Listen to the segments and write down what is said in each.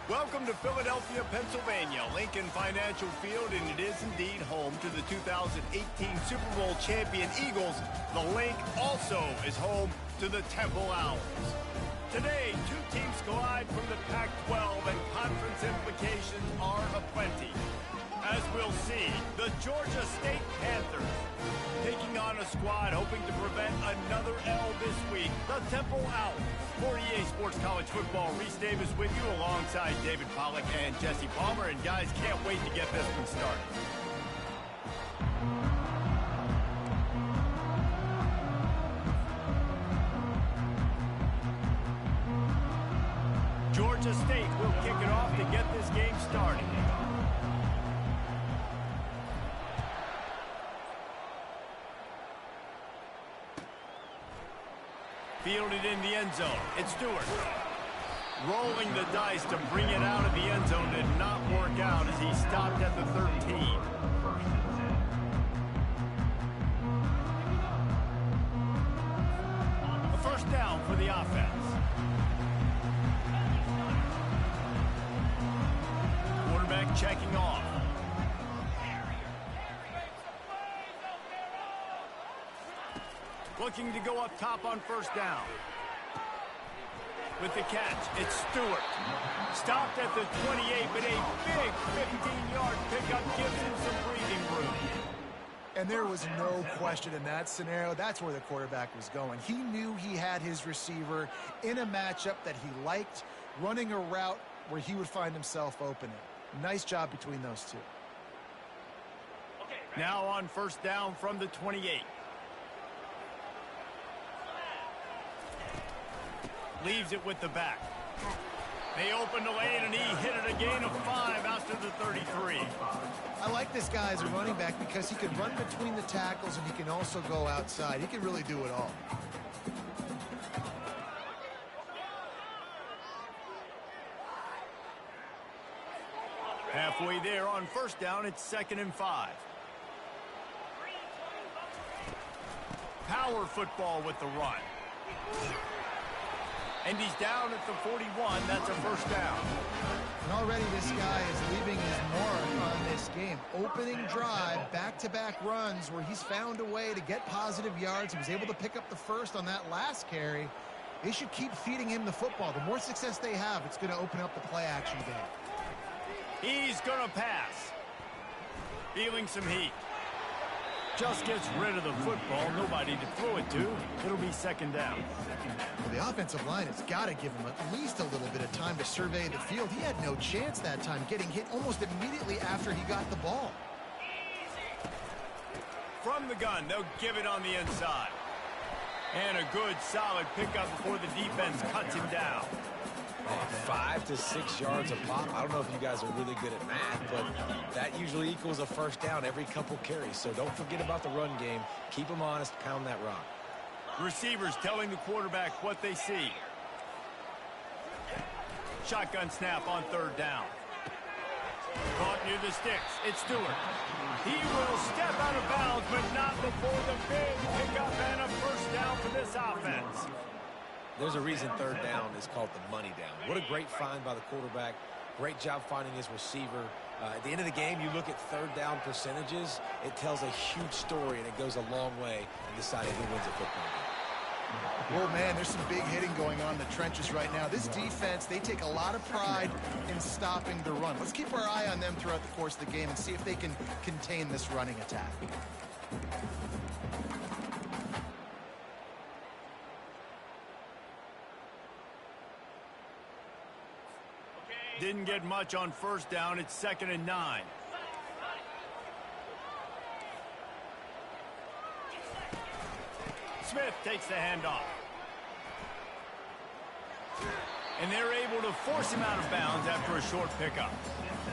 Welcome to Philadelphia, Pennsylvania, Lincoln Financial Field, and it is indeed home to the 2018 Super Bowl champion Eagles. The Link also is home to the Temple Owls. Today, two teams collide from the Pac-12, and conference implications are aplenty. As we'll see, the Georgia State Panthers taking on a squad hoping to prevent another L this week, the Temple Owls. For EA Sports College Football, Reese Davis with you alongside David Pollack and Jesse Palmer. And guys, can't wait to get this one started. Georgia State will kick it off to get this game started. Fielded in the end zone. It's Stewart. Rolling the dice to bring it out of the end zone did not work out as he stopped at the 13. A first down for the offense. Quarterback checking off. Looking to go up top on first down. With the catch, it's Stewart. Stopped at the 28, but a big 15-yard pickup gives him some breathing room. And there was no question in that scenario. That's where the quarterback was going. He knew he had his receiver in a matchup that he liked, running a route where he would find himself opening. Nice job between those two. Now on first down from the 28. Leaves it with the back. They open the lane, and he hit it a gain of 5 out to the 33. I like this guy as a running back because he can run between the tackles and he can also go outside. He can really do it all. Halfway there on first down, it's 2nd and 5. Power football with the run. And he's down at the 41. That's a first down. And already this guy is leaving his mark on this game. Opening drive, back-to-back runs where he's found a way to get positive yards. He was able to pick up the first on that last carry. They should keep feeding him the football. The more success they have, it's going to open up the play-action game. He's going to pass. Feeling some heat. Just gets rid of the football. Nobody to throw it to. It'll be 2nd down. Well, the offensive line has got to give him at least a little bit of time to survey the field. He had no chance that time, getting hit almost immediately after he got the ball. From the gun, they'll give it on the inside. And a good, solid pickup before the defense cuts him down. 5 to 6 yards a pop. I don't know if you guys are really good at math, but that usually equals a first down every couple carries. So don't forget about the run game. Keep them honest. Pound that rock. Receivers telling the quarterback what they see. Shotgun snap on 3rd down. Caught near the sticks. It's Stewart. He will step out of bounds, but not before the big pickup and a first down for this offense. There's a reason 3rd down is called the money down. What a great find by the quarterback. Great job finding his receiver. At the end of the game, you look at 3rd down percentages. It tells a huge story, and it goes a long way in deciding who wins a football game. Well, man, there's some big hitting going on in the trenches right now. This defense, they take a lot of pride in stopping the run. Let's keep our eye on them throughout the course of the game and see if they can contain this running attack. Didn't get much on first down. It's 2nd and 9. Smith takes the handoff. And they're able to force him out of bounds after a short pickup.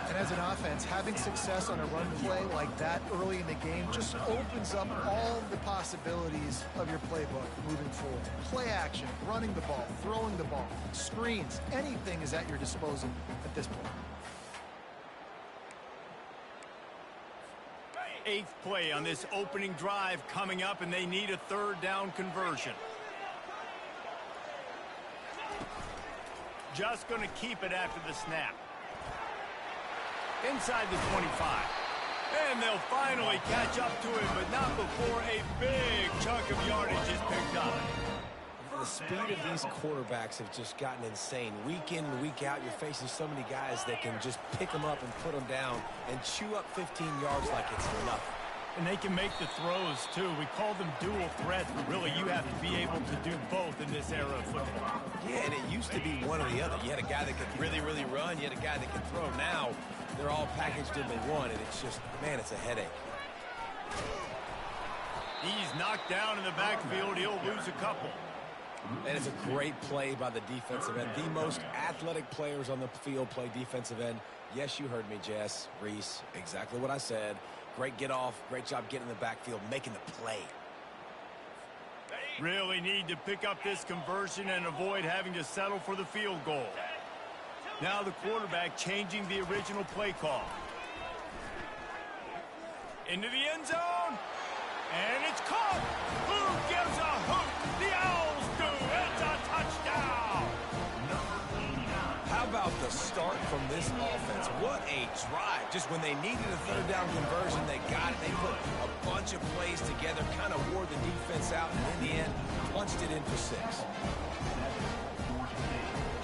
And as an offense, having success on a run play like that early in the game just opens up all the possibilities of your playbook moving forward. Play action, running the ball, throwing the ball, screens, anything is at your disposal at this point. 8th play on this opening drive coming up, and they need a 3rd down conversion. Just going to keep it after the snap. inside the 25. And they'll finally catch up to him, but not before a big chunk of yardage is picked up. The speed of these quarterbacks have just gotten insane. Week in and week out, you're facing so many guys that can just pick them up and put them down and chew up 15 yards like it's nothing. And they can make the throws, too. We call them dual threats, but really you have to be able to do both in this era of football. Yeah, and it used to be one or the other. You had a guy that could really, really run. You had a guy that could throw. Now they're all packaged into one, and it's just, man, it's a headache. He's knocked down in the backfield. He'll lose a couple. And it's a great play by the defensive end. The most athletic players on the field play defensive end. Yes, you heard me, Jess, Reese, exactly what I said. Great get off, great job getting in the backfield, making the play. Really need to pick up this conversion and avoid having to settle for the field goal. Now the quarterback changing the original play call. Into the end zone. And it's caught. Who gives a hoot? The Owls do. It's a touchdown. How about the start from this offense? What a drive. Just when they needed a third down conversion, they got it. They put a bunch of plays together, kind of wore the defense out, and in the end, punched it in for 6.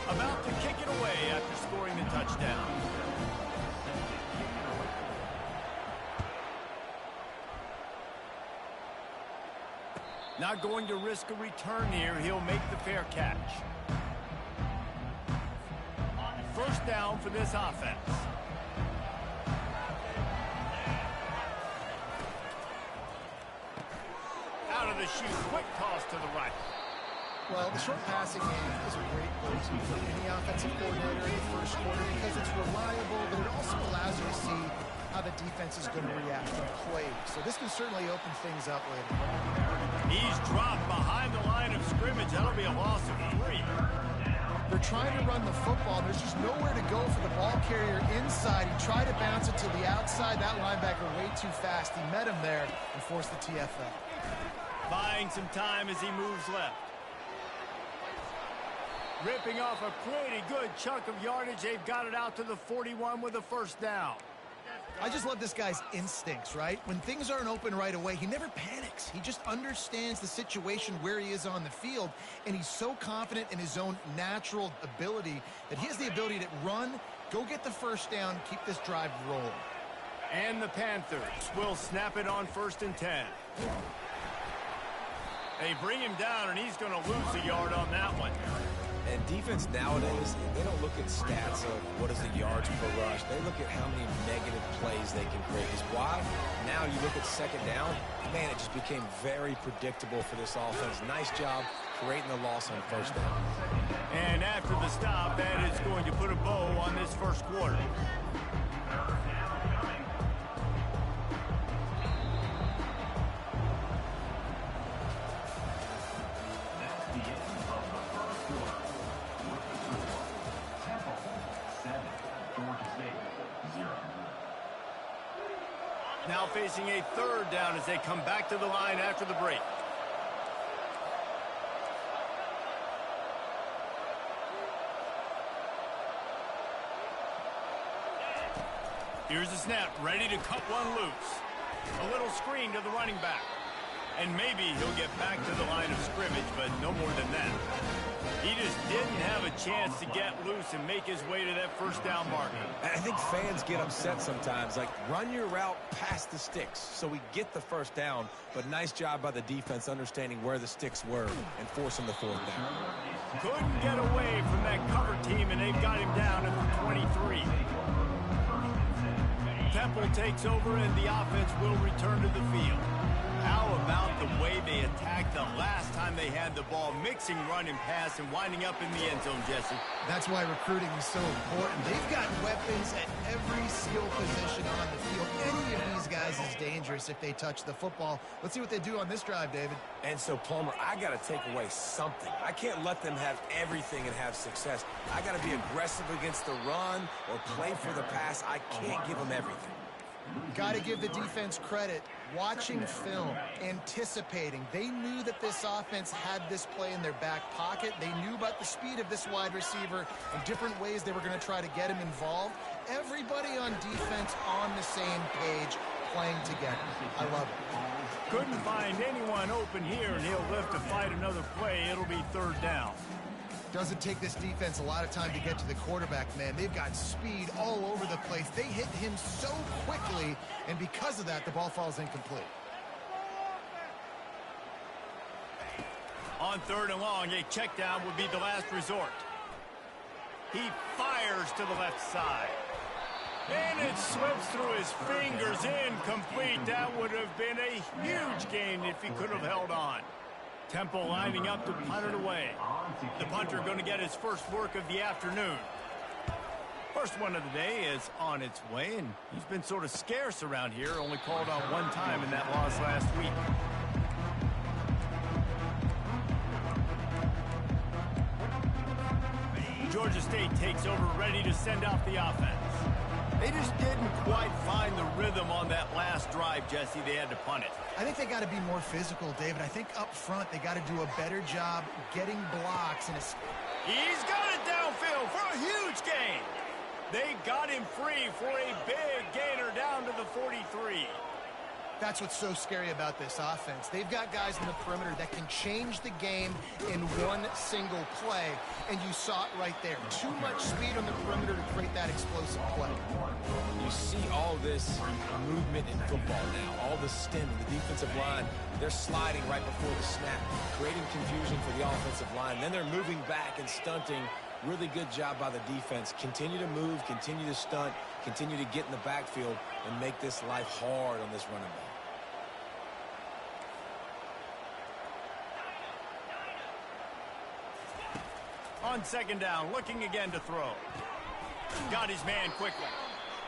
About to kick it away after scoring the touchdown. Not going to risk a return here. He'll make the fair catch. First down for this offense. Out of the chute, quick toss to the right. Well, the short passing game is a great go-to for any offensive coordinator in the first quarter because it's reliable, but it also allows you to see how the defense is going to react to the play. So this can certainly open things up later. He's dropped behind the line of scrimmage. That'll be a loss of 3. They're trying to run the football. There's just nowhere to go for the ball carrier inside. He tried to bounce it to the outside. That linebacker way too fast. He met him there and forced the TFL. Buying some time as he moves left. Ripping off a pretty good chunk of yardage. They've got it out to the 41 with a first down. I just love this guy's instincts, right? When things aren't open right away, he never panics. He just understands the situation where he is on the field, and he's so confident in his own natural ability that he has the ability to run, go get the first down, keep this drive rolling. And the Panthers will snap it on 1st and 10. They bring him down, and he's going to lose a yard on that one. And defense nowadays, they don't look at stats of what is the yards per rush. They look at how many negative plays they can create. Because why? Now you look at second down, man, it just became very predictable for this offense. Nice job creating the loss on first down. And after the stop, that is going to put a bow on this first quarter. Now facing a third down as they come back to the line after the break. Here's the snap, ready to cut one loose. A little screen to the running back. And maybe he'll get back to the line of scrimmage, but no more than that. He just didn't have a chance to get loose and make his way to that first down marker. I think fans get upset sometimes, like run your route past the sticks so we get the first down, but nice job by the defense understanding where the sticks were and forcing the fourth down. Couldn't get away from that cover team, and they've got him down at the 23. Temple takes over, and the offense will return to the field. How about the way they attacked the last time they had the ball, mixing run and pass and winding up in the end zone, Jesse? That's why recruiting is so important. They've got weapons at every skill position on the field. Any of these guys is dangerous if they touch the football. Let's see what they do on this drive, David. And so, Palmer, I got to take away something. I can't let them have everything and have success. I got to be aggressive against the run or play for the pass. I can't give them everything. Got to give the defense credit. Watching film, anticipating. They knew that this offense had this play in their back pocket. They knew about the speed of this wide receiver and different ways they were going to try to get him involved. Everybody on defense on the same page, playing together. I love it. Couldn't find anyone open here, and he'll live to fight another play. It'll be third down. Doesn't take this defense a lot of time to get to the quarterback, man. They've got speed all over the place. They hit him so quickly, and because of that, the ball falls incomplete. On third and long, a check down would be the last resort. He fires to the left side. And it slips through his fingers, incomplete. That would have been a huge gain if he could have held on. Temple lining up to punt it away. The punter going to get his first work of the afternoon. First one of the day is on its way, and he's been sort of scarce around here, only called on one time in that loss last week. Georgia State takes over, ready to send off the offense. They just didn't quite find the rhythm on that last drive, Jesse. They had to punt it. I think they got to be more physical, David. I think up front they got to do a better job getting blocks. And he's got it downfield for a huge gain. They got him free for a big gainer down to the 43. That's what's so scary about this offense. They've got guys in the perimeter that can change the game in one single play, and you saw it right there. Too much speed on the perimeter to create that explosive play. You see all this movement in football now, all the stemming, the defensive line, they're sliding right before the snap, creating confusion for the offensive line. Then they're moving back and stunting. Really good job by the defense. Continue to move, continue to stunt, continue to get in the backfield and make this life hard on this running back. On second down, looking again to throw. Got his man quickly.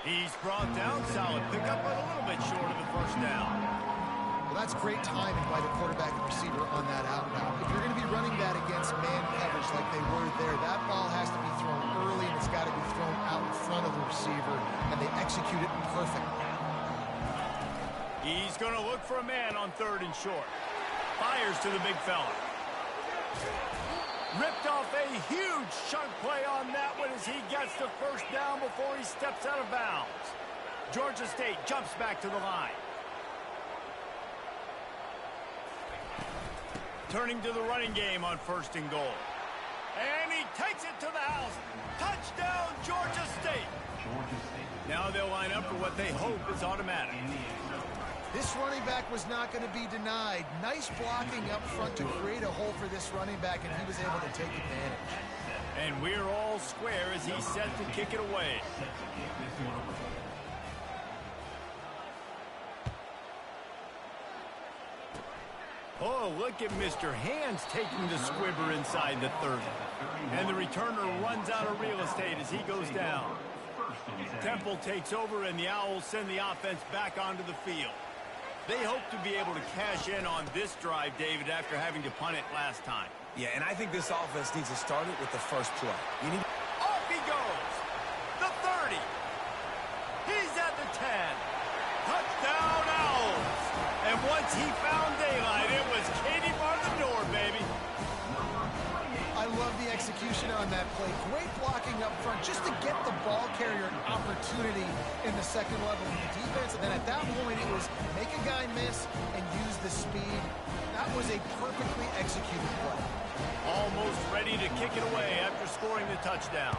He's brought down. Solid pickup, but a little bit short of the first down. Well, that's great timing by the quarterback and receiver on that out route. If you're going to be running that against man coverage like they were there, that ball has to be thrown early, and it's got to be thrown out in front of the receiver, and they execute it perfectly. He's going to look for a man on third and short. Fires to the big fella. Ripped off a huge chunk play on that one as he gets the first down before he steps out of bounds. Georgia State jumps back to the line. Turning to the running game on first and goal. And he takes it to the house. Touchdown, Georgia State. Now they'll line up for what they hope is automatic. This running back was not going to be denied. Nice blocking up front to create a hole for this running back, and he was able to take advantage. And we're all square as he's set to kick it away. Oh, look at Mr. Hands taking the squibber inside the 30. And the returner runs out of real estate as he goes down. Temple takes over, and the Owls send the offense back onto the field. They hope to be able to cash in on this drive, David, after having to punt it last time. Yeah, and I think this offense needs to start it with the first play. Off he goes. The 30. He's at the 10. Touchdown, Owls. And once he found daylight, it was Katie bar the door, baby. I love the execution on that play. Great blocking up front just to get the ball carrier an opportunity in the second level of the defense. And then at that point, it was make a guy miss and use the speed. That was a perfectly executed play. Almost ready to kick it away after scoring the touchdown.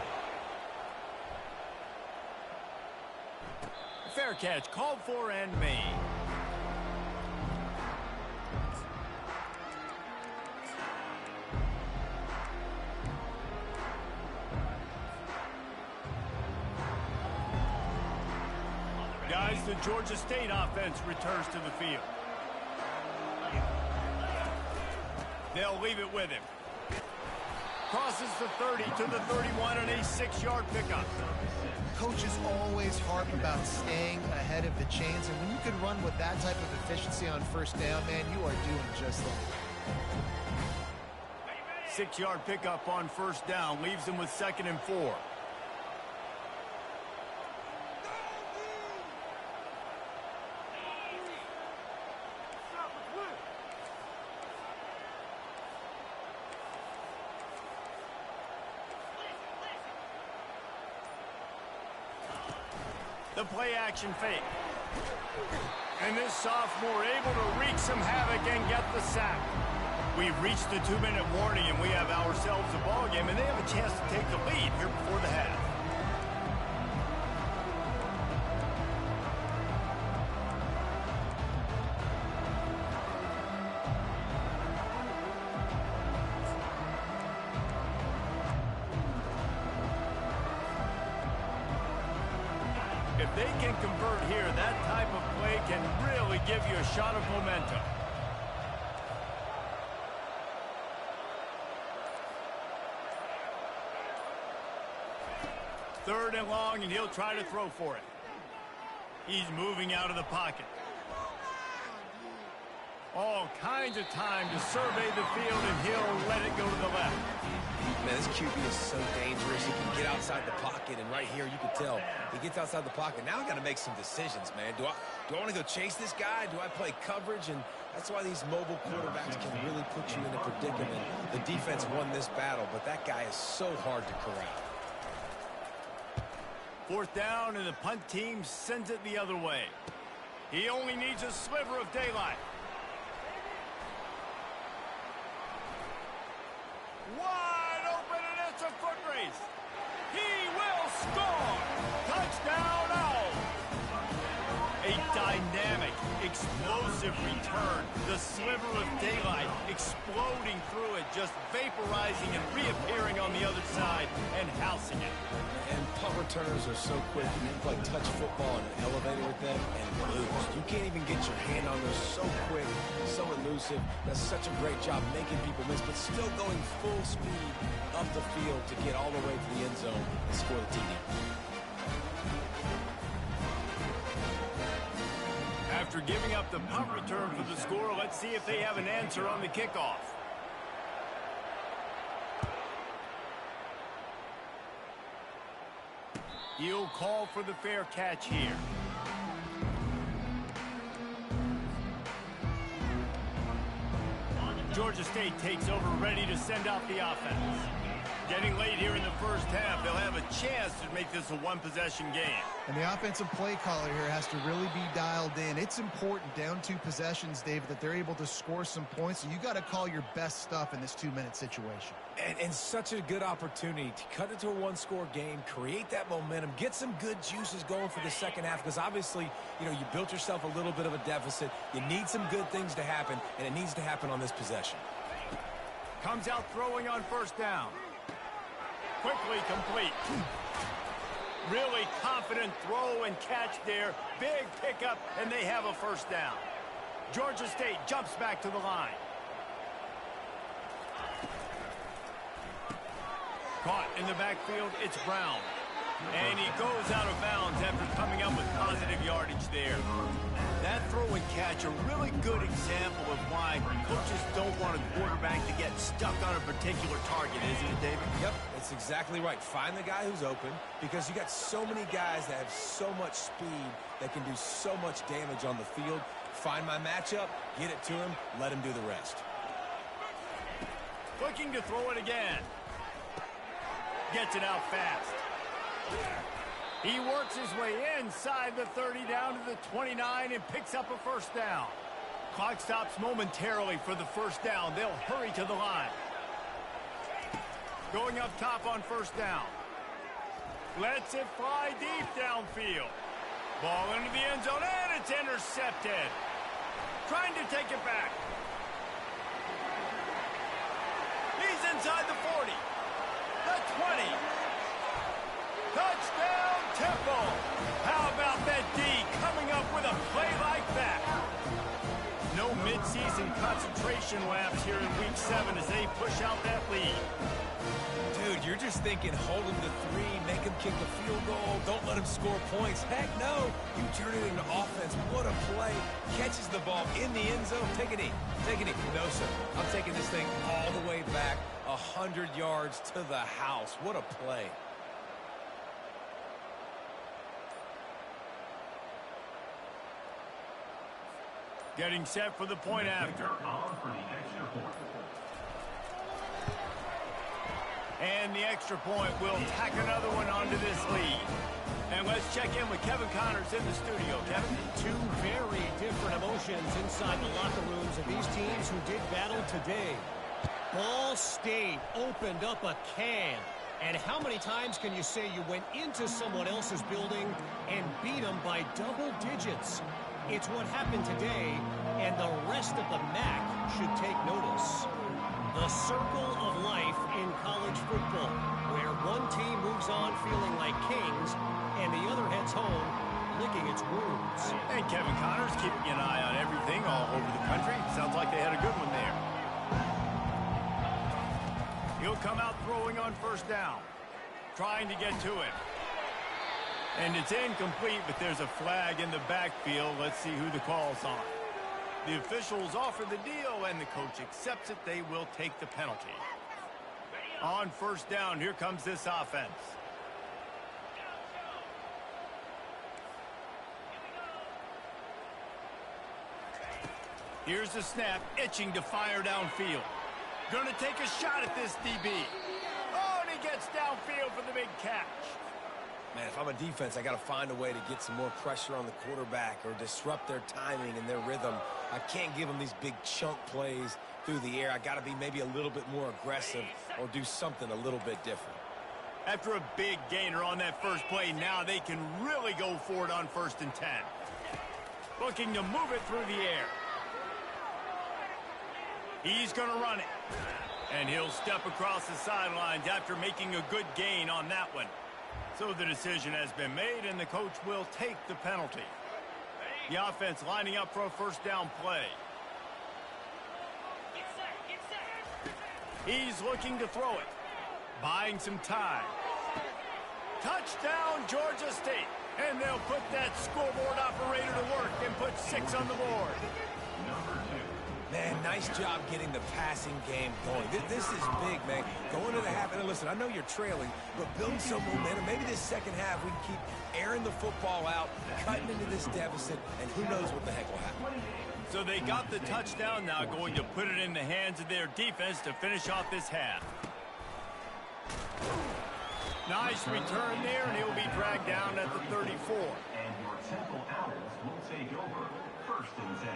Fair catch called for and made. Guys, the Georgia State offense returns to the field. They'll leave it with him. Crosses the 30 to the 31 and a 6-yard pickup. Coaches always harp about staying ahead of the chains, and when you can run with that type of efficiency on first down, man, you are doing just that. 6-yard pickup on first down leaves them with 2nd and 4. The play-action fake. And this sophomore able to wreak some havoc and get the sack. We've reached the 2-minute warning, and we have ourselves a ball game, and they have a chance to take the lead here before the half. If they can convert here, that type of play can really give you a shot of momentum. Third and long, and he'll try to throw for it. He's moving out of the pocket. All kinds of time to survey the field, and he'll let it go to the left. Man, this QB is so dangerous. He can get outside the pocket, and right here you can tell he gets outside the pocket. Now I got to make some decisions, man. Do I want to go chase this guy? Do I play coverage? And that's why these mobile quarterbacks can really put you in a predicament. The defense won this battle, but that guy is so hard to corral. Fourth down, and the punt team sends it the other way. He only needs a sliver of daylight. Wide open, and it's a foot race. He will score. Touchdown, Owls. A dynamic, explosive return. The sliver of daylight exploding through it, just vaporizing and reappearing on the other side and housing it. And punt returners are so quick. You can play touch football in an elevator with them and lose. You can't even get your hand on those. So quick, so elusive. Does such a great job making people miss, but still going full speed up the field to get all the way to the end zone and score the TD. After giving up the punt return for the score, let's see if they have an answer on the kickoff. He'll call for the fair catch here. Georgia State takes over, ready to send out the offense. Getting late here in the first half, they'll have a chance to make this a one-possession game. And the offensive play caller here has to really be dialed in. It's important down 2 possessions, David, that they're able to score some points. So you got to call your best stuff in this 2-minute situation. And such a good opportunity to cut it to a one-score game, create that momentum, get some good juices going for the second half, because obviously, you know, you built yourself a little bit of a deficit. You need some good things to happen, and it needs to happen on this possession. Comes out throwing on first down. Quickly complete. Really confident throw and catch there. Big pickup, and they have a first down. Georgia State jumps back to the line. Caught in the backfield, it's Brown. And he goes out of bounds after coming up with positive yardage there. That throw and catch, a really good example of why coaches don't want a quarterback to get stuck on a particular target, isn't it, David? Yep, that's exactly right. Find the guy who's open, because you got so many guys that have so much speed that can do so much damage on the field. Find my matchup, get it to him, let him do the rest. Looking to throw it again. Gets it out fast. He works his way inside the 30 down to the 29 and picks up a first down. Clock stops momentarily for the first down. They'll hurry to the line. Going up top on first down. Lets it fly deep downfield. Ball into the end zone, and it's intercepted. Trying to take it back. He's inside the 40. The 20. Touchdown, Temple. How about that D coming up with a play like that? No midseason concentration laps here in Week 7 as they push out that lead. Dude, you're just thinking hold him to 3, make him kick a field goal, don't let him score points. Heck no, you turn it into offense. What a play. Catches the ball in the end zone. Take a knee. Take a knee. No, sir. I'm taking this thing all the way back 100 yards to the house. What a play. Getting set for the point after. And the extra point will tack another one onto this lead. And let's check in with Kevin Connors in the studio. Kevin? Two very different emotions inside the locker rooms of these teams who did battle today. Ball State opened up a can. And how many times can you say you went into someone else's building and beat them by double digits? It's what happened today, and the rest of the MAC should take notice. The circle of life in college football, where one team moves on feeling like kings, and the other heads home licking its wounds. And Kevin Connors keeping an eye on everything all over the country. Sounds like they had a good one there. He'll come out throwing on first down, trying to get to it. And it's incomplete, but there's a flag in the backfield. Let's see who the call's on. The officials offer the deal, and the coach accepts it. They will take the penalty. On first down, here comes this offense. Here's the snap, itching to fire downfield. Gonna take a shot at this DB. Oh, and he gets downfield for the big catch. Man, if I'm a defense, I got to find a way to get some more pressure on the quarterback or disrupt their timing and their rhythm. I can't give them these big chunk plays through the air. I got to be maybe a little bit more aggressive or do something a little bit different. After a big gainer on that first play, now they can really go for it on 1st and 10. Looking to move it through the air. He's going to run it. And he'll step across the sidelines after making a good gain on that one. So the decision has been made, and the coach will take the penalty. The offense lining up for a first down play. He's looking to throw it. Buying some time. Touchdown, Georgia State. And they'll put that scoreboard operator to work and put 6 on the board. Man, nice job getting the passing game going. This is big, man. Going to the half, and listen, I know you're trailing, but building some momentum. Maybe this second half we can keep airing the football out, cutting into this deficit, and who knows what the heck will happen. So they got the touchdown, now going to put it in the hands of their defense to finish off this half. Nice return there, and he'll be dragged down at the 34. And your Temple Owls will take over 1st and 10.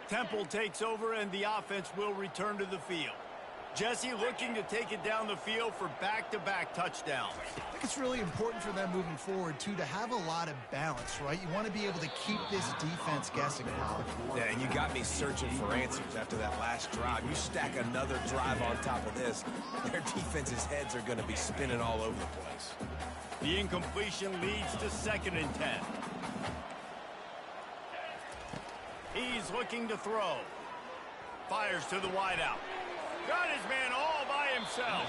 Temple takes over, and the offense will return to the field. Jesse looking to take it down the field for back-to-back touchdowns. I think it's really important for them moving forward, too, to have a lot of balance, right? You want to be able to keep this defense guessing. Yeah, and you got me searching for answers after that last drive. You stack another drive on top of this, their defense's heads are going to be spinning all over the place. The incompletion leads to 2nd and 10. He's looking to throw. Fires to the wideout. Got his man all by himself.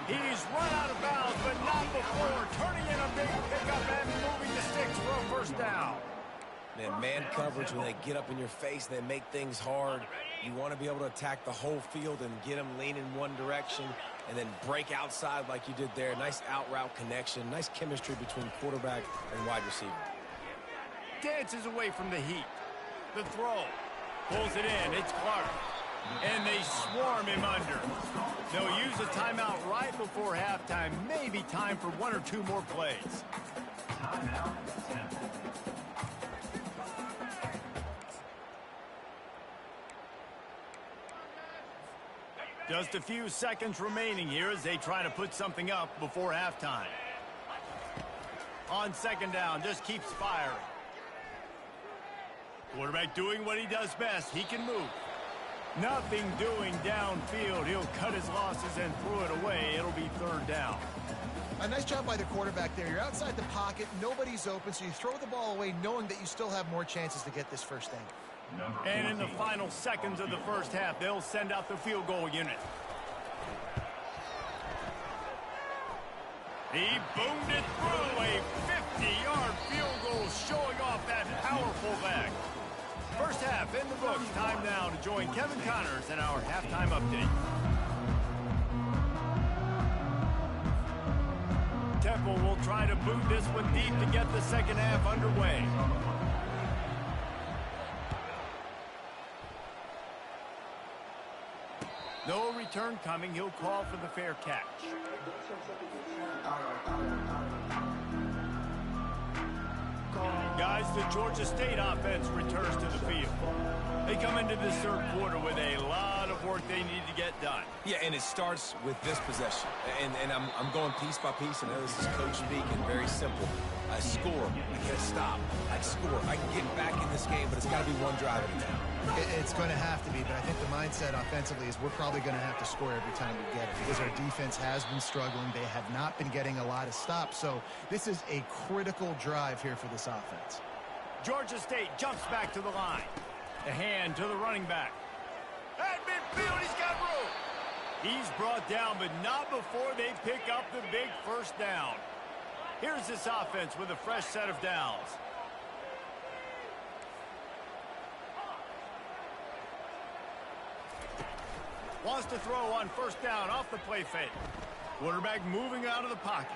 He's run out of bounds, but not before turning in a big pickup and moving the sticks for a first down. Man coverage, when they get up in your face, they make things hard. You want to be able to attack the whole field and get them leaning one direction and then break outside like you did there. Nice out-route connection. Nice chemistry between quarterback and wide receiver. Dances away from the heat. The throw. Pulls it in. It's Clark. And they swarm him under. They'll use a timeout right before halftime. Maybe time for 1 or 2 more plays. Timeout, Temple. Just a few seconds remaining here as they try to put something up before halftime. On 2nd down, just keeps firing. Quarterback doing what he does best. He can move. Nothing doing downfield. He'll cut his losses and throw it away. It'll be 3rd down. A nice job by the quarterback there. You're outside the pocket. Nobody's open, so you throw the ball away knowing that you still have more chances to get this first down. And in the final seconds of the first half, they'll send out the field goal unit. He boomed it through. A 50-yard field goal showing off that powerful leg. First half in the books. Time now to join Kevin Connors in our halftime update. Temple will try to boot this one deep to get the second half underway. No return coming. He'll call for the fair catch. Guys, the Georgia State offense returns to the field. They come into this third quarter with a lot of work they need to get done. Yeah, and it starts with this possession. And I'm going piece by piece. I know this is coach speaking, very simple. I score, I get a stop, I score. I can get back in this game, but it's got to be one drive at a time. It's going to have to be, but I think the mindset offensively is we're probably going to have to score every time we get it because our defense has been struggling. They have not been getting a lot of stops, so this is a critical drive here for this offense. Georgia State jumps back to the line. The hand to the running back. At midfield, he's got room. He's brought down, but not before they pick up the big first down. Here's this offense with a fresh set of downs. Wants to throw on first down off the play fake. Quarterback moving out of the pocket.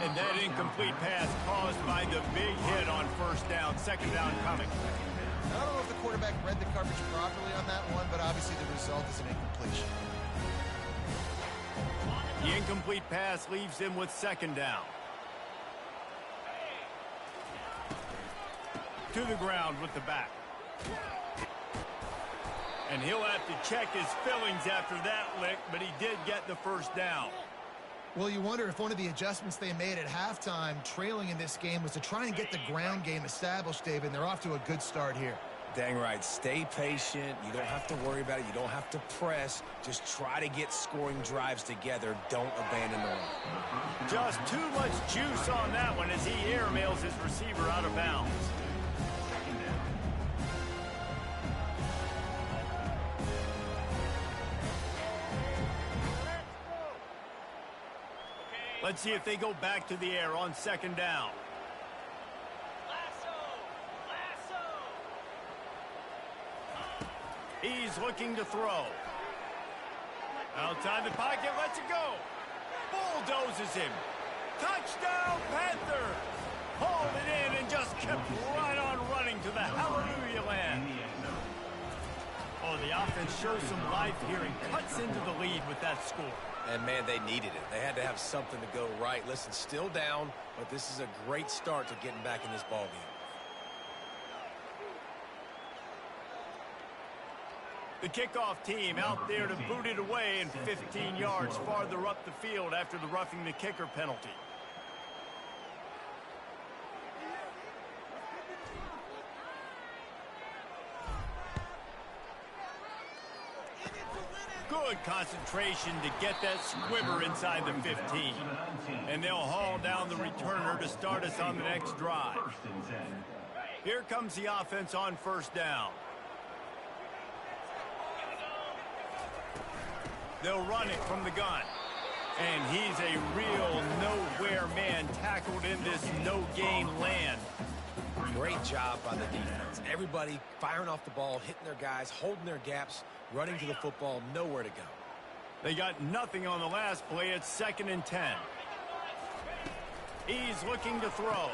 And that incomplete pass caused by the big hit on first down. Second down coming. I don't know if the quarterback read the coverage properly on that one, but obviously the result is an incompletion. The incomplete pass leaves him with second down. To the ground with the back. And he'll have to check his fillings after that lick, but he did get the first down. Well, you wonder if one of the adjustments they made at halftime, trailing in this game, was to try and get the ground game established, David, and they're off to a good start here. Dang right. Stay patient. You don't have to worry about it. You don't have to press. Just try to get scoring drives together. Don't abandon the run. Just too much juice on that one as he airmails his receiver out of bounds. Let's see if they go back to the air on second down. He's looking to throw. Outside the pocket, lets it go. Bulldozes him. Touchdown, Panther. Hauled it in and just kept right on running to the hallelujah land. Oh, the offense shows some life here and cuts into the lead with that score. And, man, they needed it. They had to have something to go right. Listen, still down, but this is a great start to getting back in this ballgame. The kickoff team out there to boot it away and 15 yards farther up the field after the roughing the kicker penalty. Good concentration to get that squibber inside the 15. And they'll haul down the returner to start us on the next drive. Here comes the offense on first down. They'll run it from the gun. And he's a real nowhere man tackled in this no-gain land. Great job by the defense. Everybody firing off the ball, hitting their guys, holding their gaps, running to the football, nowhere to go. They got nothing on the last play. It's 2nd and 10. He's looking to throw.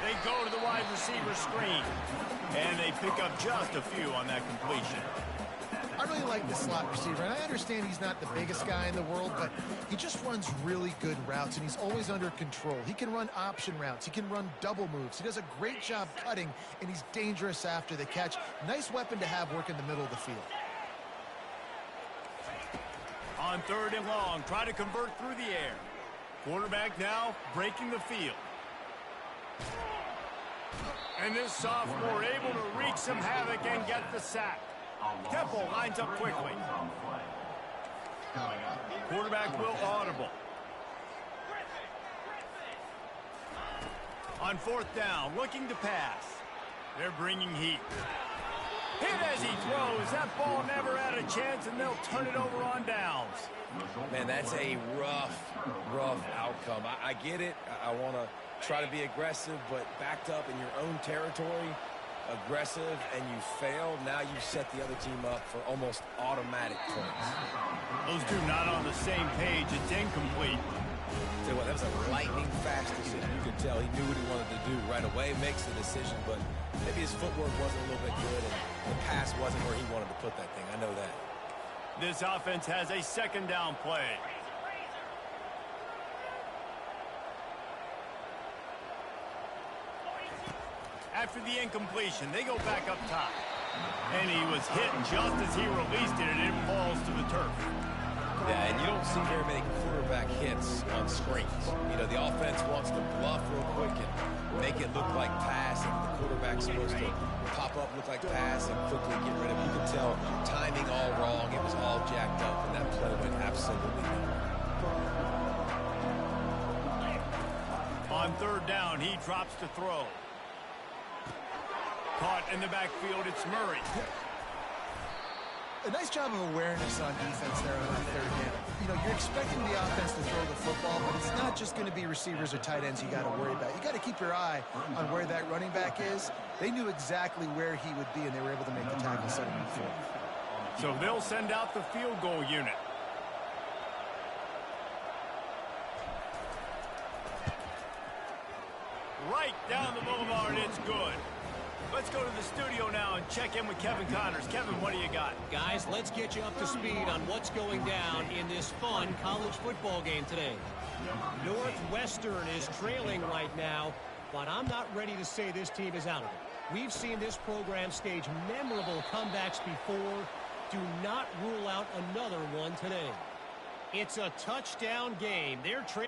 They go to the wide receiver screen. And they pick up just a few on that completion. I really like this slot receiver, and I understand he's not the biggest guy in the world, but he just runs really good routes, and he's always under control. He can run option routes. He can run double moves. He does a great job cutting, and he's dangerous after the catch. Nice weapon to have work in the middle of the field. On 3rd and long, try to convert through the air. Quarterback now breaking the field. And this sophomore able to wreak some havoc and get the sack. Temple lines up quickly. Quarterback will audible. On 4th down, looking to pass. They're bringing heat. Hit as he throws. That ball never had a chance, and they'll turn it over on downs. Man, that's a rough outcome. I get it. I want to try to be aggressive, but backed up in your own territory, aggressive, and you fail. Now you set the other team up for almost automatic points. Those two not on the same page. It's incomplete. Tell you what, that was a lightning-fast decision. You could tell he knew what he wanted to do right away, makes the decision, but maybe his footwork wasn't a little bit good, and the pass wasn't where he wanted to put that thing. I know that. This offense has a second down play. After the incompletion, they go back up top. And he was hit just as he released it, and it falls to the turf. Yeah, and you don't see very many quarterback hits on screens. You know, the offense wants to bluff real quick and make it look like pass, and the quarterback's supposed to pop up, look like pass, and quickly get rid of it. You can tell timing all wrong. It was all jacked up, and that play went absolutely nowhere. On third down, he drops to throw. Caught in the backfield, it's Murray. A nice job of awareness on defense there on that third down. You know, you're expecting the offense to throw the football, but it's not just going to be receivers or tight ends you got to worry about. You got to keep your eye on where that running back is. They knew exactly where he would be, and they were able to make the tackle setting up for him. So they'll send out the field goal unit. Right down the boulevard, it's good. Let's go to the studio now and check in with Kevin Connors. Kevin, what do you got? Guys, let's get you up to speed on what's going down in this fun college football game today. Northwestern is trailing right now, but I'm not ready to say this team is out of it. We've seen this program stage memorable comebacks before. Do not rule out another one today. It's a touchdown game. They're trailing.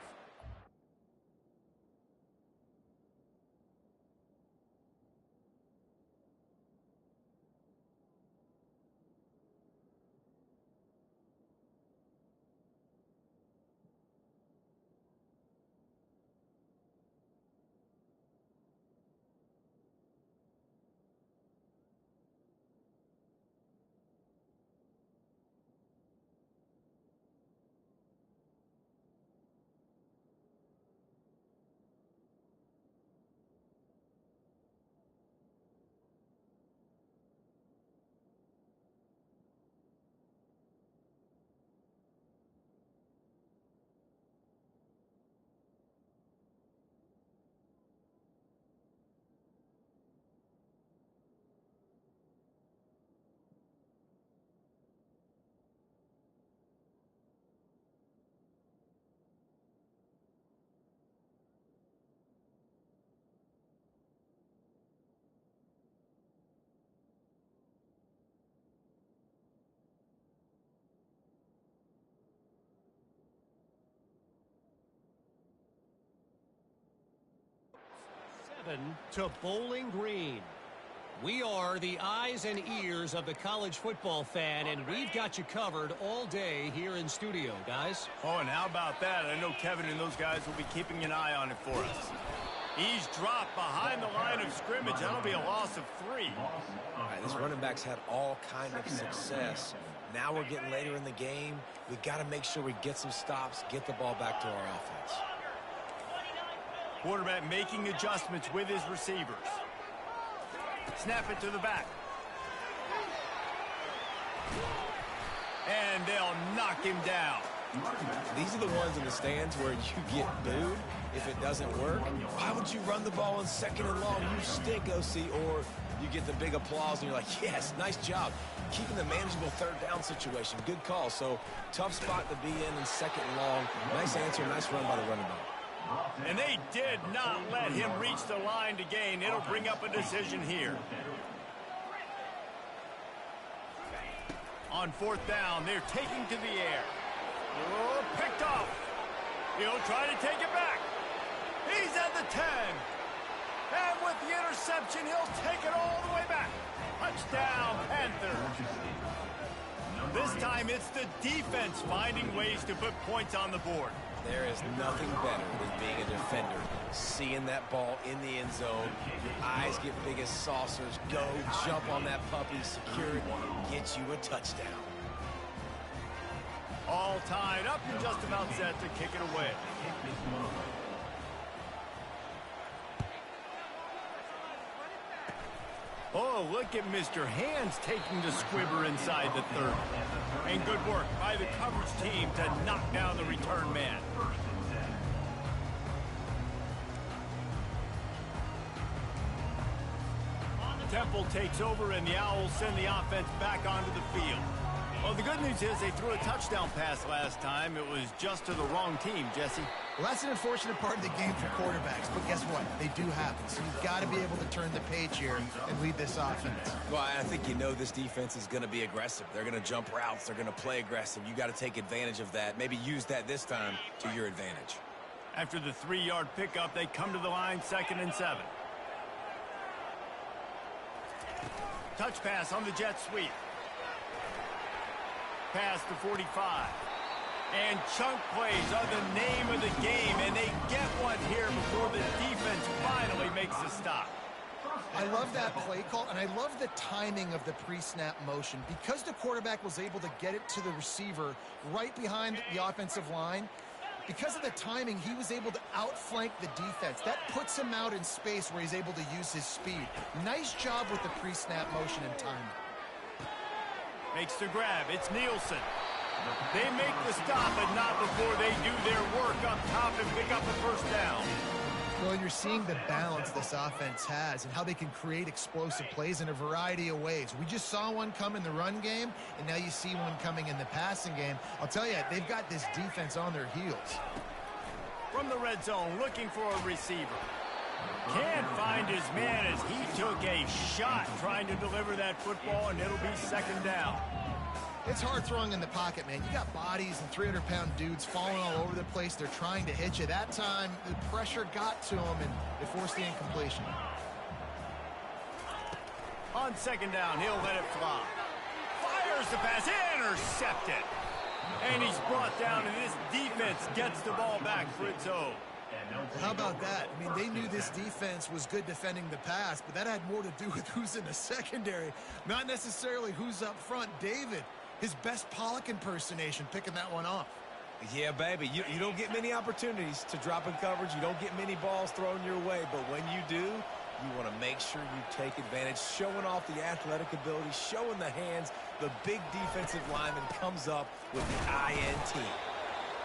To Bowling Green. We are the eyes and ears of the college football fan, and we've got you covered all day here in studio, guys. Oh, and how about that? I know Kevin and those guys will be keeping an eye on it for us. He's dropped behind the line of scrimmage. That'll be a loss of 3. All right, this running back's had all kind of success. Now we're getting later in the game. We've got to make sure we get some stops, get the ball back to our offense. Quarterback making adjustments with his receivers. Snap it to the back. And they'll knock him down. These are the ones in the stands where you get booed if it doesn't work. Why would you run the ball in second and long? You stink, OC. Or you get the big applause and you're like, yes, nice job. Keeping the manageable third down situation. Good call. So tough spot to be in second and long. Nice answer, nice run by the running back. And they did not let him reach the line to gain. It'll bring up a decision here. On fourth down, they're taking to the air. Oh, picked off. He'll try to take it back. He's at the 10. And with the interception, he'll take it all the way back. Touchdown, Panthers. This time it's the defense finding ways to put points on the board. There is nothing better than being a defender. Seeing that ball in the end zone, your eyes get big as saucers. Go, jump on that puppy, secure it, get you a touchdown. All tied up and just about set to kick it away. Oh, look at Mr. Hands taking the squibber inside the 30. And good work by the coverage team to knock down the return man. Temple takes over and the Owls send the offense back onto the field. Well, the good news is they threw a touchdown pass last time. It was just to the wrong team, Jesse. Well, that's an unfortunate part of the game for quarterbacks, but guess what? They do happen, so you've got to be able to turn the page here and lead this offense. Well, I think you know this defense is going to be aggressive. They're going to jump routes. They're going to play aggressive. You got to take advantage of that. Maybe use that this time to your advantage. After the 3-yard pickup, they come to the line, 2nd and 7. Touch pass on the jet sweep. Pass to 45. And chunk plays are the name of the game, and they get one here before the defense finally makes a stop. I love that play call, and I love the timing of the pre-snap motion. Because the quarterback was able to get it to the receiver right behind the offensive line, because of the timing, he was able to outflank the defense. That puts him out in space where he's able to use his speed. Nice job with the pre-snap motion and timing. Makes the grab. It's Nielsen. They make the stop, but not before they do their work up top and pick up a first down. Well, and you're seeing the balance this offense has and how they can create explosive plays in a variety of ways. We just saw one come in the run game, and now you see one coming in the passing game. I'll tell you, they've got this defense on their heels. From the red zone, looking for a receiver. Can't find his man as he took a shot trying to deliver that football, and it'll be 2nd down. It's hard throwing in the pocket, man. You got bodies and 300-pound dudes falling all over the place. They're trying to hit you. That time, the pressure got to him, and it forced the incompletion. On 2nd down, he'll let it fly. Fires the pass, intercepted. And he's brought down, and this defense gets the ball back for its own. How about that? I mean, they knew this defense was good defending the pass, but that had more to do with who's in the secondary, not necessarily who's up front. David, his best Pollock impersonation, picking that one off. Yeah, baby, you don't get many opportunities to drop in coverage. You don't get many balls thrown your way, but when you do, you want to make sure you take advantage, showing off the athletic ability, showing the hands. The big defensive lineman comes up with the INT.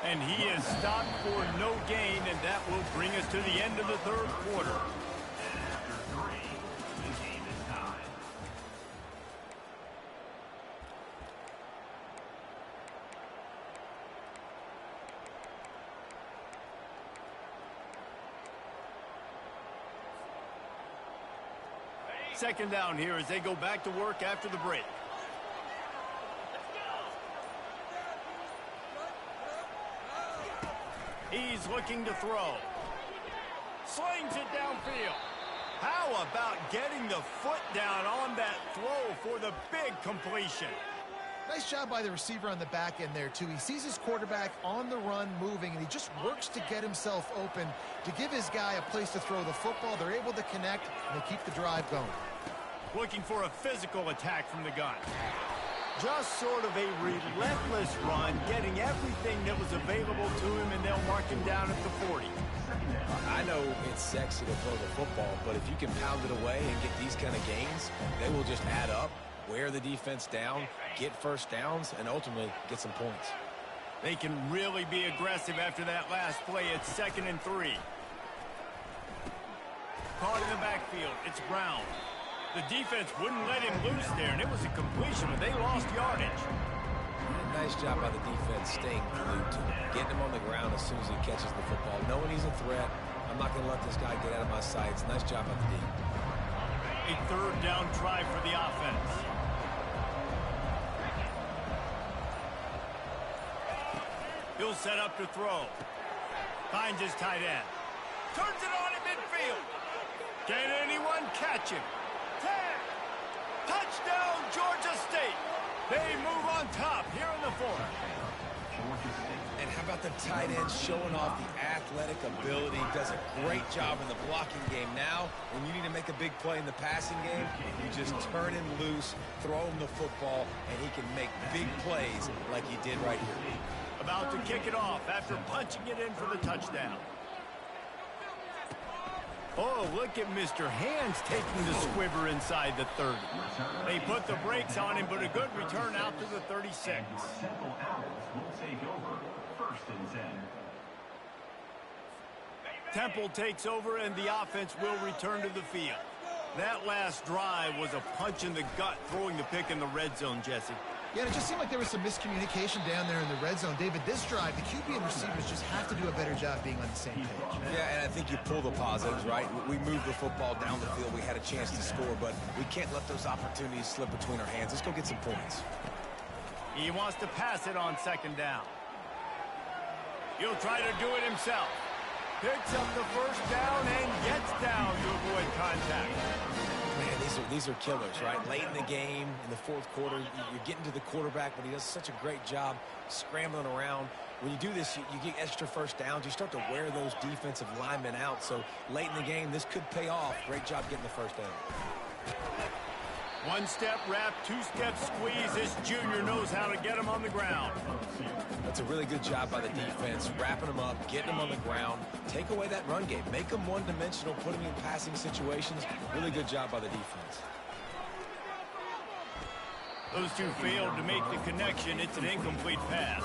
And he is stopped for no gain, and that will bring us to the end of the 3rd quarter. After 3, the game is tied. Second down here as they go back to work after the break. He's looking to throw. Slings it downfield. How about getting the foot down on that throw for the big completion? Nice job by the receiver on the back end there, too. He sees his quarterback on the run moving, and he just works to get himself open to give his guy a place to throw the football. They're able to connect, and they keep the drive going. Looking for a physical attack from the gun. Just sort of a relentless run, getting everything that was available to him, and they'll mark him down at the 40. I know it's sexy to throw the football, but if you can pound it away and get these kind of gains, they will just add up, wear the defense down, get first downs, and ultimately get some points. They can really be aggressive after that last play. It's 2nd and 3. Caught in the backfield. It's Brown. The defense wouldn't let him loose there, and it was a completion, but they lost yardage. Nice job by the defense staying glued to him, getting him on the ground as soon as he catches the football, knowing he's a threat. I'm not going to let this guy get out of my sights. Nice job by the D. A 3rd down try for the offense. He'll set up to throw. Finds his tight end. Turns it on in midfield. Can anyone catch him? 10. Touchdown, Georgia State. They move on top here in the 4th. And how about the tight end showing off the athletic ability? Does a great job in the blocking game. Now, when you need to make a big play in the passing game, you just turn him loose, throw him the football, and he can make big plays like he did right here. About to kick it off after punching it in for the touchdown. Oh, look at Mr. Hands taking the squiver inside the 30. They put the brakes on him, but a good return out to the 36. Temple Owls will take over 1st and 10. Temple takes over, and the offense will return to the field. That last drive was a punch in the gut, throwing the pick in the red zone, Jesse. Yeah, it just seemed like there was some miscommunication down there in the red zone. David, this drive, the QB and receivers just have to do a better job being on the same page. Yeah, and I think you pull the positives, right? We moved the football down the field. We had a chance to score, but we can't let those opportunities slip between our hands. Let's go get some points. He wants to pass it on second down. He'll try to do it himself. Picks up the first down and gets down to avoid contact. Man, these are killers, right? Late in the game, in the fourth quarter, you're getting to the quarterback, but he does such a great job scrambling around. When you do this, you get extra first downs. You start to wear those defensive linemen out. So late in the game, this could pay off. Great job getting the first down. One-step wrap, two-step squeeze. This junior knows how to get him on the ground. That's a really good job by the defense, wrapping them up, getting them on the ground. Take away that run game. Make them one-dimensional, put them in passing situations. Really good job by the defense. Those two failed to make the connection. It's an incomplete pass.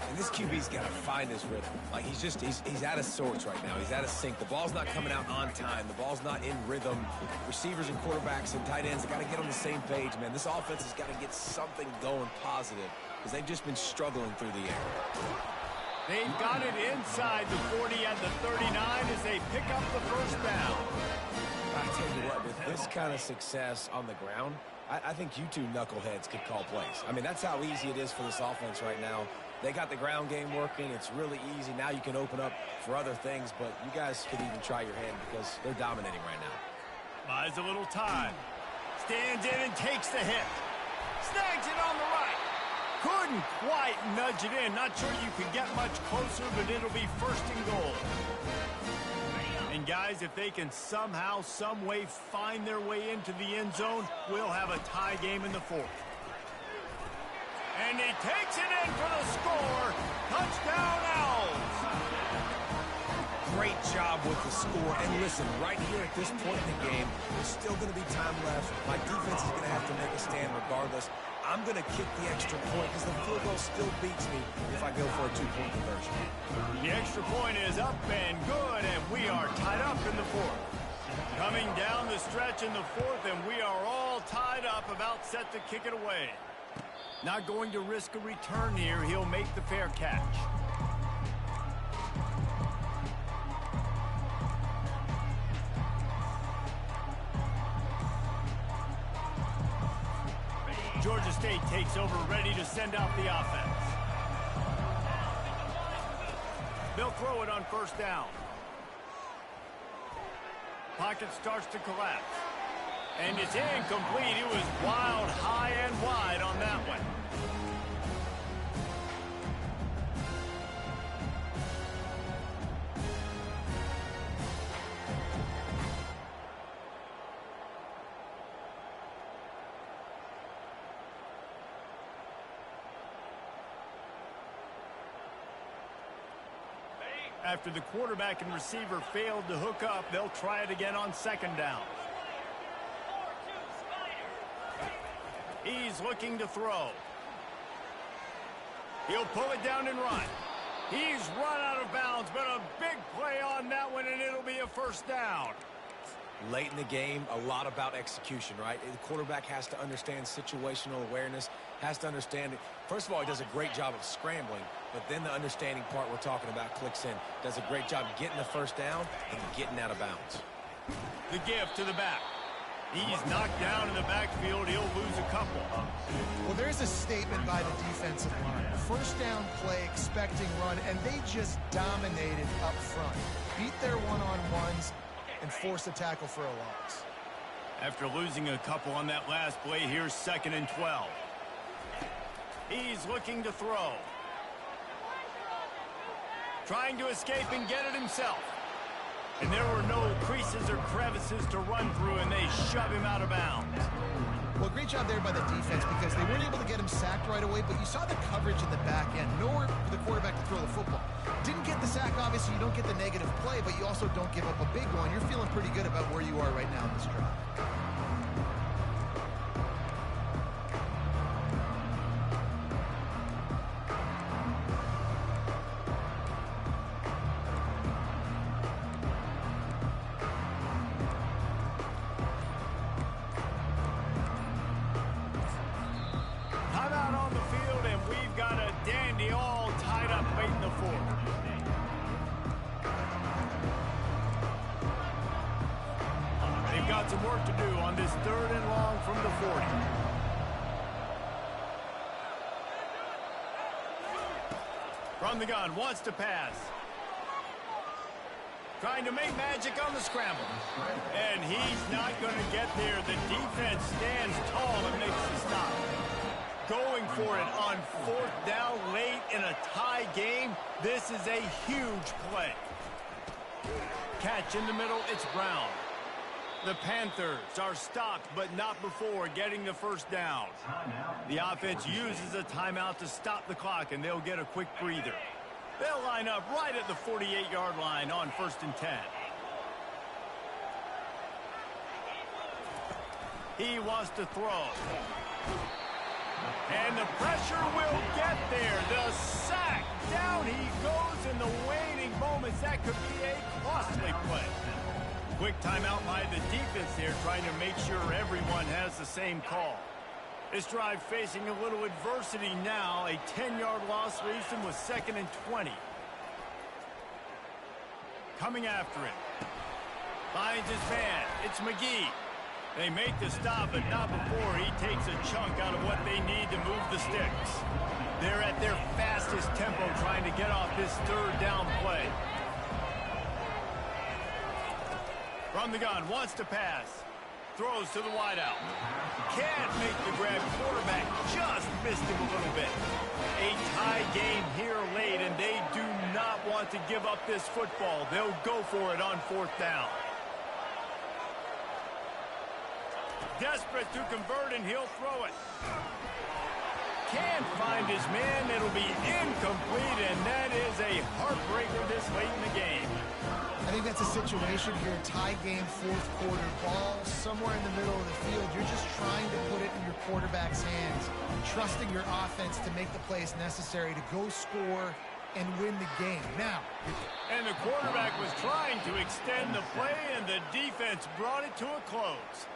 And this QB's got to find his rhythm. Like, he's out of sorts right now. He's out of sync. The ball's not coming out on time. The ball's not in rhythm. Receivers and quarterbacks and tight ends have got to get on the same page, man. This offense has got to get something going positive because they've just been struggling through the air. They've got it inside the 40 at the 39 as they pick up the first down. I tell you what, with this kind of success on the ground, I think you two knuckleheads could call plays. I mean, that's how easy it is for this offense right now. They got the ground game working. It's really easy. Now you can open up for other things, but you guys could even try your hand because they're dominating right now. Buys a little time. Stands in and takes the hit. Snags it on the right. Couldn't quite nudge it in. Not sure you can get much closer, but it'll be first and goal. And guys, if they can somehow, some way find their way into the end zone, we'll have a tie game in the fourth. And he takes it in for the score. Touchdown, Owls. Great job with the score. And listen, right here at this point in the game, there's still going to be time left. My defense is going to have to make a stand regardless. I'm going to kick the extra point because the field goal still beats me if I go for a two-point conversion. The extra point is up and good, and we are tied up in the fourth. Coming down the stretch in the fourth, and we are all tied up, about set to kick it away. Not going to risk a return here. He'll make the fair catch. Georgia State takes over, ready to send out the offense. They'll throw it on first down. Pocket starts to collapse. And it's incomplete. It was wild, high and wide on that one. After the quarterback and receiver failed to hook up, they'll try it again on second down. He's looking to throw. He'll pull it down and run. He's run out of bounds, but a big play on that one, and it'll be a first down. Late in the game, a lot about execution, right? The quarterback has to understand situational awareness, has to understand it. First of all, he does a great job of scrambling, but then the understanding part we're talking about clicks in. Does a great job getting the first down and getting out of bounds. The give to the back. He's knocked down in the backfield. He'll lose a couple. Well, there's a statement by the defensive line. First down play, expecting run, and they just dominated up front. Beat their one-on-ones and force a tackle for a loss. After losing a couple on that last play, here's 2nd and 12. He's looking to throw. Trying to escape and get it himself. And there were no creases or crevices to run through, and they shove him out of bounds. Well, great job there by the defense because they weren't able to get him sacked right away, but you saw the coverage in the back end. Nowhere for the quarterback to throw the football. Didn't get the sack, obviously. You don't get the negative play, but you also don't give up a big one. You're feeling pretty good about where you are right now in this drive. got some work to do on this 3rd and long from the 40. From the gun, wants to pass. Trying to make magic on the scramble. And he's not going to get there. The defense stands tall and makes the stop. Going for it on 4th down late in a tie game. This is a huge play. Catch in the middle, it's Brown. The Panthers are stopped, but not before getting the 1st down. The offense uses a timeout to stop the clock, and they'll get a quick breather. They'll line up right at the 48-yard line on 1st and 10. He wants to throw. And the pressure will get there. The sack. Down he goes in the waning moments. That could be a costly play. Quick timeout by the defense there, trying to make sure everyone has the same call. This drive facing a little adversity now. A 10-yard loss leaves him with 2nd and 20. Coming after it. Finds his man. It's McGee. They make the stop, but not before he takes a chunk out of what they need to move the sticks. They're at their fastest tempo trying to get off this 3rd down play. From the gun, wants to pass. Throws to the wideout. Can't make the grab. Quarterback just missed him a little bit. A tie game here late, and they do not want to give up this football. They'll go for it on 4th down. Desperate to convert, and he'll throw it. Can't find his man. It'll be incomplete, and that is a heartbreaker this late in the game. I think that's a situation here, tie game, 4th quarter, ball somewhere in the middle of the field. You're just trying to put it in your quarterback's hands, trusting your offense to make the plays necessary to go score and win the game. Now, and the quarterback was trying to extend the play, and the defense brought it to a close.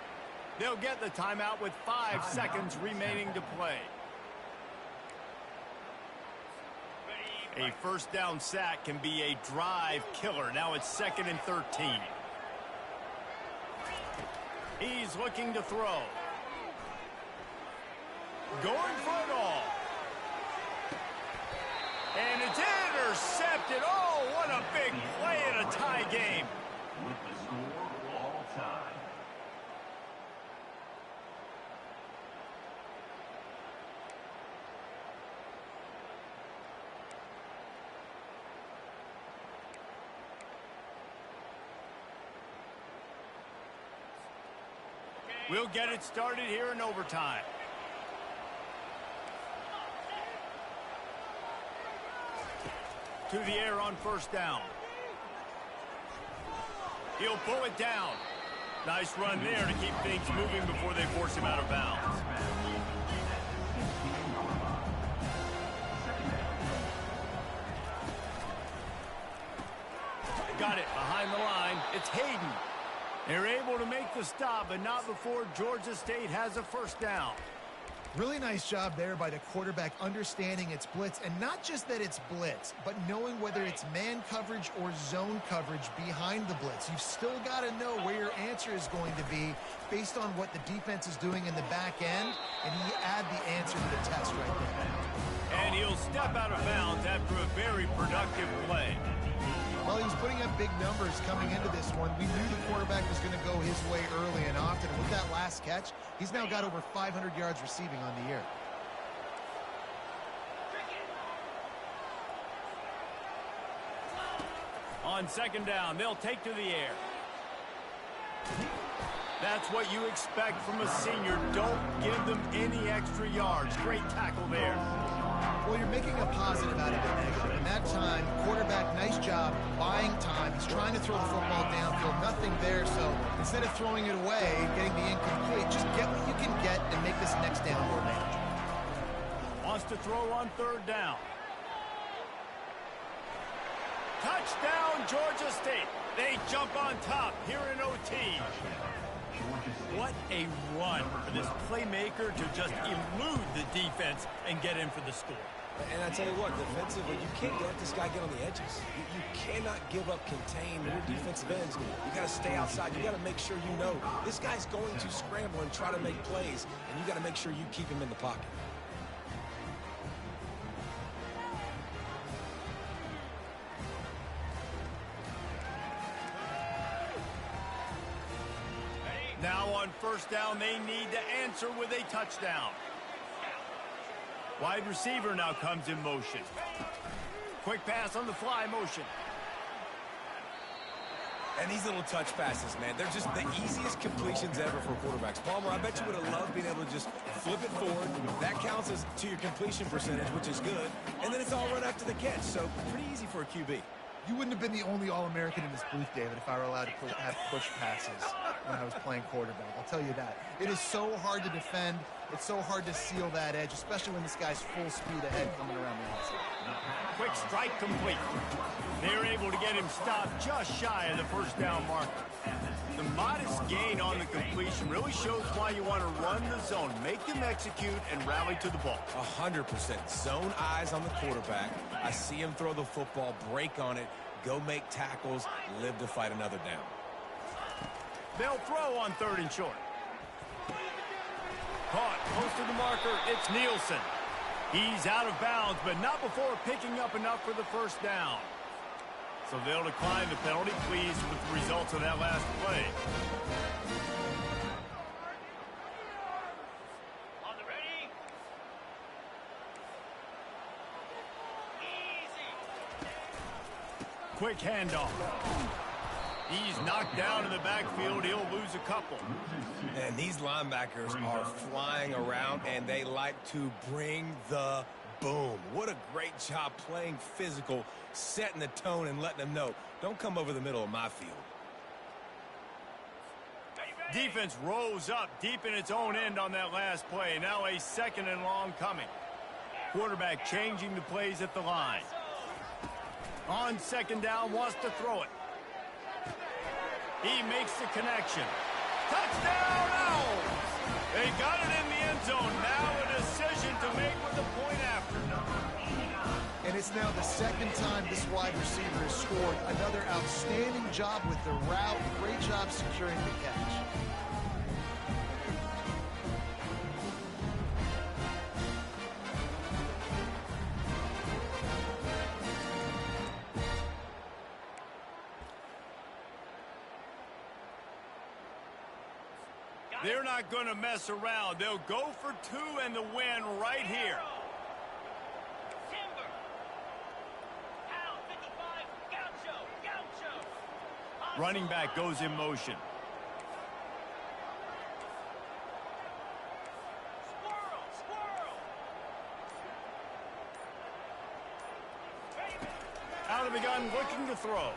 They'll get the timeout with 5 seconds remaining to play. A 1st down sack can be a drive killer. Now it's 2nd and 13. He's looking to throw. Going for it all. And it's intercepted. Oh, what a big play in a tie game. With the score all time. We'll get it started here in overtime. To the air on 1st down. He'll pull it down. Nice run there to keep things moving before they force him out of bounds. Got it behind the line. It's Hayden. They're able to make the stop, but not before Georgia State has a 1st down. really nice job there by the quarterback understanding it's blitz, and not just that it's blitz, but knowing whether it's man coverage or zone coverage behind the blitz. You've still got to know where your answer is going to be based on what the defense is doing in the back end, and you add the answer to the test right there. And he'll step out of bounds after a very productive play. Well, he was putting up big numbers coming into this one. We knew the quarterback was going to go his way early and often. And with that last catch, he's now got over 500 yards receiving on the year. On second down, they'll take to the air. That's what you expect from a senior. Don't give them any extra yards. Great tackle there. Well, you're making a positive out of a negative. And that time, quarterback, nice job buying time. He's trying to throw the football downfield. Nothing there, so instead of throwing it away, getting the incomplete, just get what you can get and make this next down more manageable. Wants to throw on third down. Touchdown, Georgia State. They jump on top here in OT. What a run for this playmaker to just elude the defense and get in for the score. And I tell you what, defensively, you can't let this guy get on the edges. You cannot give up contain your defensive ends. You got to stay outside. You got to make sure you know this guy's going to scramble and try to make plays, and you got to make sure you keep him in the pocket. Now on first down, they need to answer with a touchdown. Wide receiver now comes in motion. Quick pass on the fly motion. And these little touch passes, man, they're just the easiest completions ever for quarterbacks. Palmer, I bet you would have loved being able to just flip it forward. That counts as to your completion percentage, which is good. And then it's all run after the catch, so pretty easy for a QB. You wouldn't have been the only All-American in this booth, David, if I were allowed to have push passes when I was playing quarterback. I'll tell you that. It is so hard to defend. It's so hard to seal that edge, especially when this guy's full speed ahead coming around the outside. Quick strike complete. They're able to get him stopped just shy of the first down marker. The modest gain on the completion really shows why you want to run the zone, make them execute, and rally to the ball. 100%. Zone eyes on the quarterback. I see him throw the football, break on it, go make tackles, live to fight another down. They'll throw on 3rd and short. Caught close to the marker. It's Nielsen. He's out of bounds, but not before picking up enough for the first down. So they'll decline the penalty, pleased with the results of that last play. On the ready. Easy. Quick handoff. He's knocked down in the backfield. He'll lose a couple. And these linebackers are flying around, and they like to bring the boom. What a great job playing physical, setting the tone and letting them know, don't come over the middle of my field. Defense rose up deep in its own end on that last play. Now a 2nd and long coming. Quarterback changing the plays at the line. On 2nd down, wants to throw it. He makes the connection. Touchdown, Owls! They got it in the end zone. Now a decision to make with the point after. And it's now the 2nd time this wide receiver has scored. Another outstanding job with the route. Great job securing the catch. They're not going to mess around. They'll go for 2 and the win right here. Timber. Pound 55. Gaucho. Gaucho. Running back goes in motion. Squirrel. Squirrel. Out of the gun, looking to throw.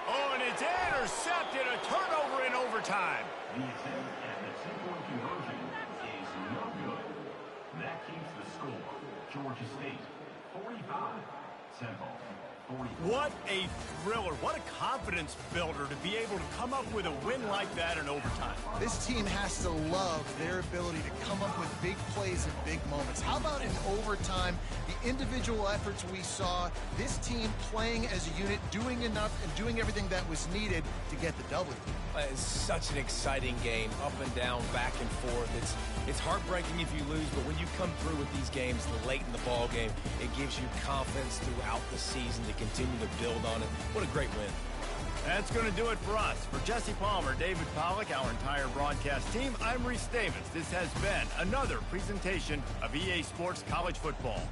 Oh, and it's intercepted. A turnover in overtime. The attempt at the 2-point conversion is no good. That keeps the score. Georgia State, 45. Temple, 44. What a thriller. What a confidence builder to be able to come up with a win like that in overtime. This team has to love their ability to come up with big plays in big moments. How about in overtime, the individual efforts we saw, this team playing as a unit, doing enough and doing everything that was needed to get the W. It's such an exciting game, up and down, back and forth. It's heartbreaking if you lose, but when you come through with these games late in the ball game, it gives you confidence throughout the season to continue to build on it. What a great win. That's going to do it for us. For Jesse Palmer, David Pollack, our entire broadcast team, I'm Reese Davis. This has been another presentation of EA Sports College Football.